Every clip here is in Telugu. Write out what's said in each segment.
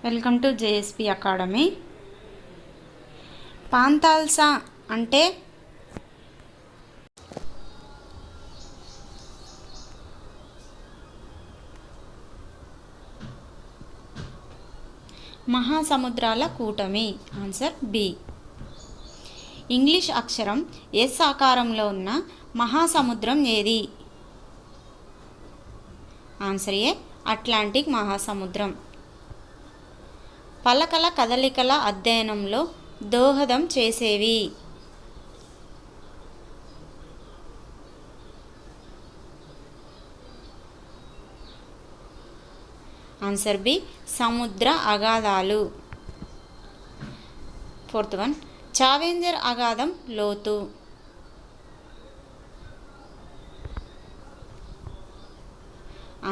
Welcome to JSP academy. Panthalassa అంటే మహాసముద్రాల కూటమి. Answer B. ఇంగ్లీష్ అక్షరం ఎస్ ఆకారంలో ఉన్న మహాసముద్రం ఏది? ఆన్సర్ ఏ అట్లాంటిక్ మహాసముద్రం. పలకల కదలికల అధ్యయనంలో దోహదం చేసేవి. ఆన్సర్ బి సముద్ర అగాధాలు. ఫోర్త్ వన్, ఛాలెంజర్ అగాధం లోతు.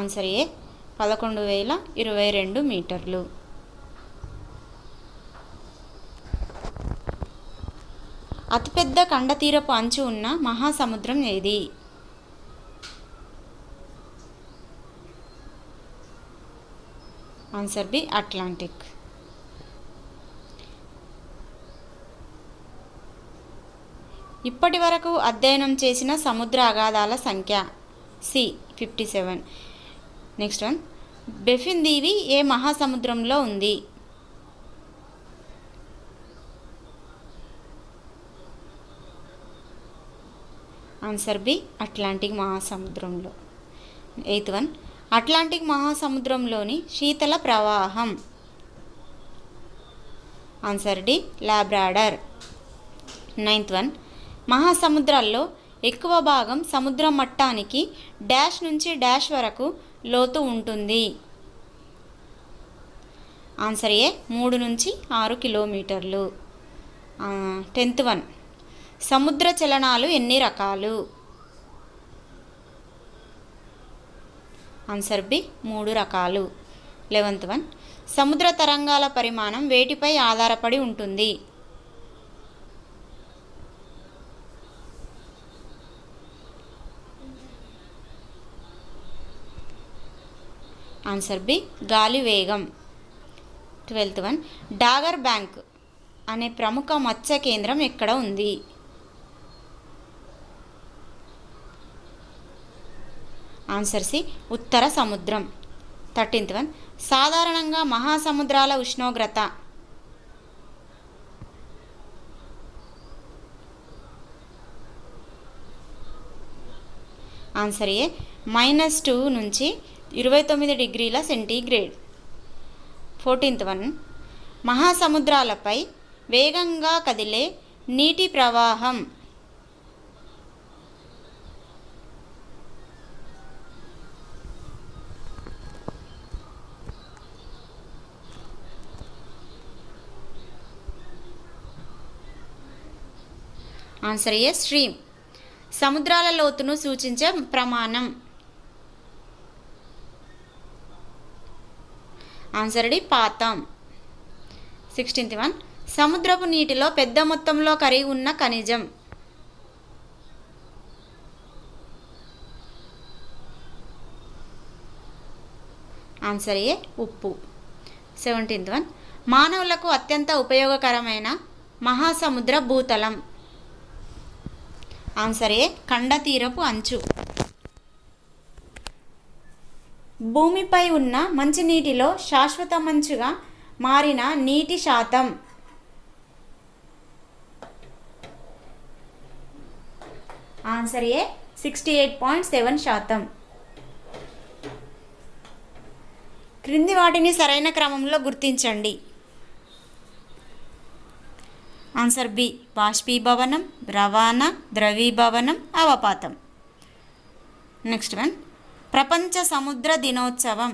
ఆన్సర్ ఏ 11,022 మీటర్లు. అతిపెద్ద కండతీరపు అంచు ఉన్న మహాసముద్రం ఏది? Answer B Atlantic. ఇప్పటి వరకు అధ్యయనం చేసిన సముద్ర అగాధాల సంఖ్య సి 57. నెక్స్ట్ వన్, బెఫిన్ దీవి ఏ మహాసముద్రంలో ఉంది? ఆన్సర్ బి అట్లాంటిక్ మహాసముద్రంలో. ఎయిత్ వన్, అట్లాంటిక్ మహాసముద్రంలోని శీతల ప్రవాహం. Answer D Labrador. Ninth one, మహాసముద్రాల్లో ఎక్కువ భాగం సముద్ర మట్టానికి డాష్ నుంచి డాష్ వరకు లోతు ఉంటుంది. ఆన్సర్ ఏ 3 నుంచి 6 కిలోమీటర్లు. 10th వన్, సముద్ర చలనాలు ఎన్ని రకాలు? ఆన్సర్ బి 3 రకాలు. 11th వన్, సముద్ర తరంగాల పరిమాణం వేటిపై ఆధారపడి ఉంటుంది? ఆన్సర్ బి గాలి వేగం. 12th వన్, డాగర్ బ్యాంక్ అనే ప్రముఖ మత్స్య కేంద్రం ఎక్కడ ఉంది? ఆన్సర్ సి ఉత్తర సముద్రం. 13th వన్, సాధారణంగా మహాసముద్రాల ఉష్ణోగ్రత. ఆన్సర్ ఏ -2 నుంచి 29 డిగ్రీల సెంటీగ్రేడ్. 14th వన్, మహాసముద్రాలపై వేగంగా కదిలే నీటి ప్రవాహం. ఆన్సర్ ఏ స్ట్రీమ్. సముద్రాల లోతును సూచించే ప్రమాణం. Answer D పాతం. 16th వన్, సముద్రపు నీటిలో పెద్ద మొత్తంలో కరిగి ఉన్న ఖనిజం. ఆన్సర్ ఏ ఉప్పు. 17th వన్, మానవులకు అత్యంత ఉపయోగకరమైన మహాసముద్ర భూతలం. ఆన్సర్ ఏ కండతీరపు అంచు. భూమిపై ఉన్న మంచినీటిలో శాశ్వత మంచుగా మారిన నీటి శాతం. ఆన్సర్ ఏ 68.7%. క్రింది వాటిని సరైన క్రమంలో గుర్తించండి. ఆన్సర్ బి బాష్పీభవనం, రవాణా, ద్రవీభవనం, అవపాతం. నెక్స్ట్ వన్, ప్రపంచ సముద్ర దినోత్సవం.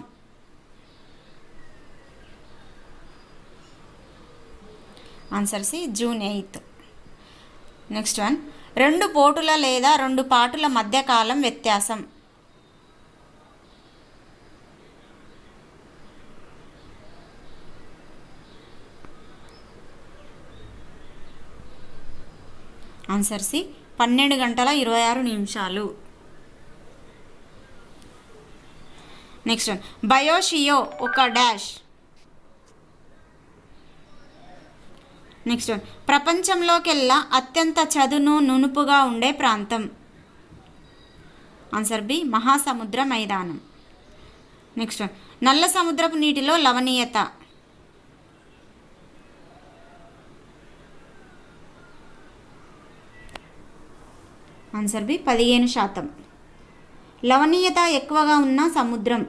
Answer C June 8. Next one, 2 పోటుల లేదా 2 పాటుల మధ్యకాలం వ్యత్యాసం. ఆన్సర్ సి 12 గంటల 26 నిమిషాలు. నెక్స్ట్ వన్, బయోషియో ఒక డాష్. నెక్స్ట్ వన్, ప్రపంచంలోకెల్లా అత్యంత చదును నునుపుగా ఉండే ప్రాంతం. ఆన్సర్ బి మహాసముద్ర మైదానం. నెక్స్ట్ వన్, నల్ల సముద్రపు నీటిలో లవణీయత. Answer B 15%. లవణీయత ఎక్కువగా ఉన్న సముద్రం.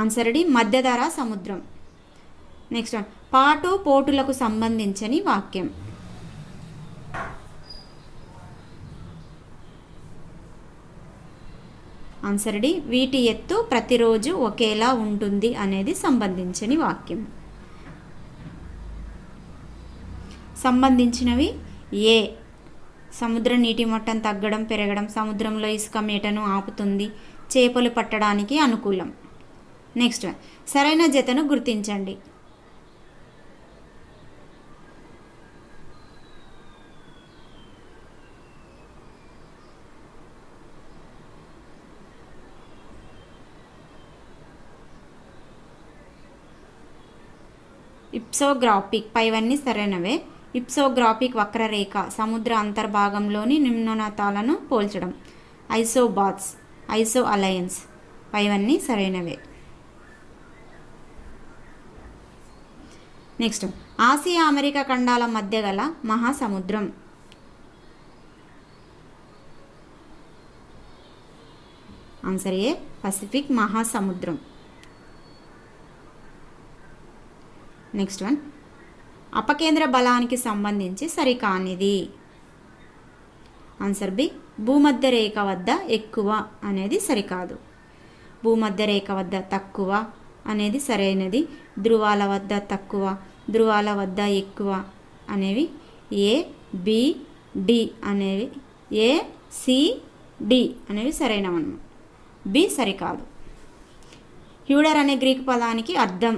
ఆన్సర్ డి మధ్యధరా సముద్రం. నెక్స్ట్ వన్, పాటు పోటులకు సంబంధించని వాక్యం. ఆన్సర్ డి వీటి ఎత్తు ప్రతిరోజు ఒకేలా ఉంటుంది అనేది సంబంధించని వాక్యం. సంబంధించినవి ఏ, సముద్ర నీటి మట్టం తగ్గడం పెరగడం, సముద్రంలో ఇసుక మేటను ఆపుతుంది, చేపలు పట్టడానికి అనుకూలం. నెక్స్ట్ వన్, సరైన జతను గుర్తించండి. ఇప్సోగ్రాఫిక్ పైవన్నీ సరైనవే. ఇప్సోగ్రాఫిక్ వక్రరేఖ సముద్ర అంతర్భాగంలోని నిమ్నోన్నతాలను పోల్చడం. ఐసోబాత్స్, ఐసో అలయన్స్ పైవన్నీ సరైనవే. నెక్స్ట్, ఆసియా అమెరికా ఖండాల మధ్య గల మహాసముద్రం. ఆన్సర్ ఏ పసిఫిక్ మహాసముద్రం. నెక్స్ట్ వన్, అపకేంద్ర బలానికి సంబంధించి సరికానిది. ఆన్సర్ బి భూమధ్య రేఖ వద్ద ఎక్కువ అనేది సరికాదు. భూమధ్య రేఖ వద్ద తక్కువ అనేది సరైనది. ధృవాల వద్ద తక్కువ, ధృవాల వద్ద ఎక్కువ అనేవి ఏ, బి, డి అనేవి, ఏ, సి, డి అనేవి సరైనవన్నమాట. బి సరికాదు. హ్యూడర్ అనే గ్రీకు పదానికి అర్థం.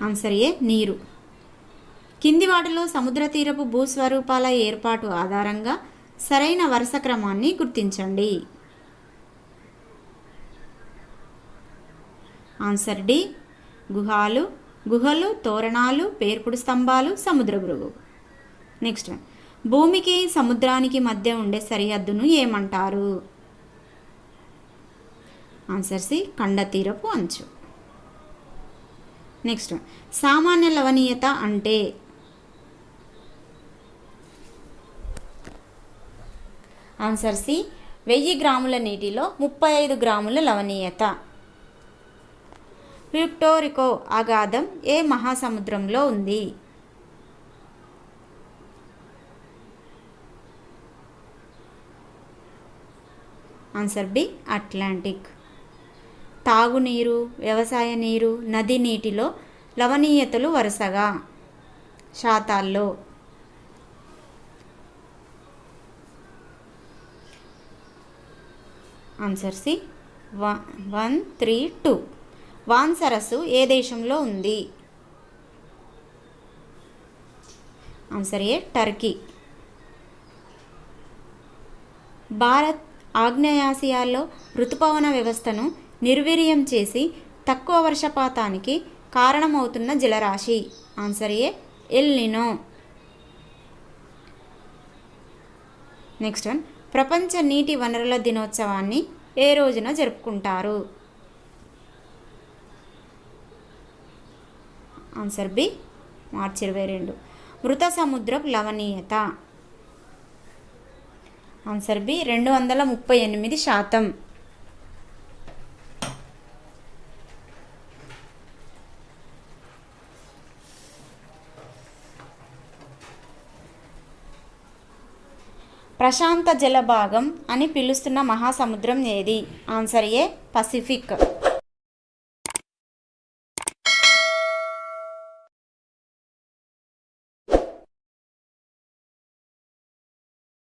ఆన్సర్ ఏ నీరు. కింది వాటిలో సముద్ర తీరపు భూస్వరూపాల ఏర్పాటు ఆధారంగా సరైన వరుస క్రమాన్ని గుర్తించండి. ఆన్సర్ డి గుహలు, తోరణాలు, పేర్పుడు స్తంభాలు, సముద్ర భృగు. నెక్స్ట్ వన్, భూమికి సముద్రానికి మధ్య ఉండే సరిహద్దును ఏమంటారు? ఆన్సర్ సి ఖండ తీరపు అంచు. నెక్స్ట్ వన్, సామాన్య లవణీయత అంటే? ఆన్సర్ సి 1000 గ్రాముల నీటిలో 35 గ్రాముల లవణీయత. ప్యూర్టోరికో అగాధం ఏ మహాసముద్రంలో ఉంది? Answer B Atlantic. తాగునీరు, వ్యవసాయ నీరు, నది నీటిలో లవణీయతలు వరుసగా శాతాల్లో. Answer C 132. వాన్ సరస్సు ఏ దేశంలో ఉంది? Answer A Turkey. భారత్ ఆగ్నేయాసియాలో ఋతుపవన వ్యవస్థను నిర్వీర్యం చేసి తక్కువ వర్షపాతానికి కారణమవుతున్న జలరాశి. Answer A El Nino. Next one, ప్రపంచ నీటి వనరుల దినోత్సవాన్ని ఏ రోజున జరుపుకుంటారు? Answer B March 22. మృత సముద్రపు లవణీయత. Answer B 238%. ప్రశాంత జలభాగం అని పిలుస్తున్న మహాసముద్రం ఏది? ఆన్సర్ ఏ పసిఫిక్.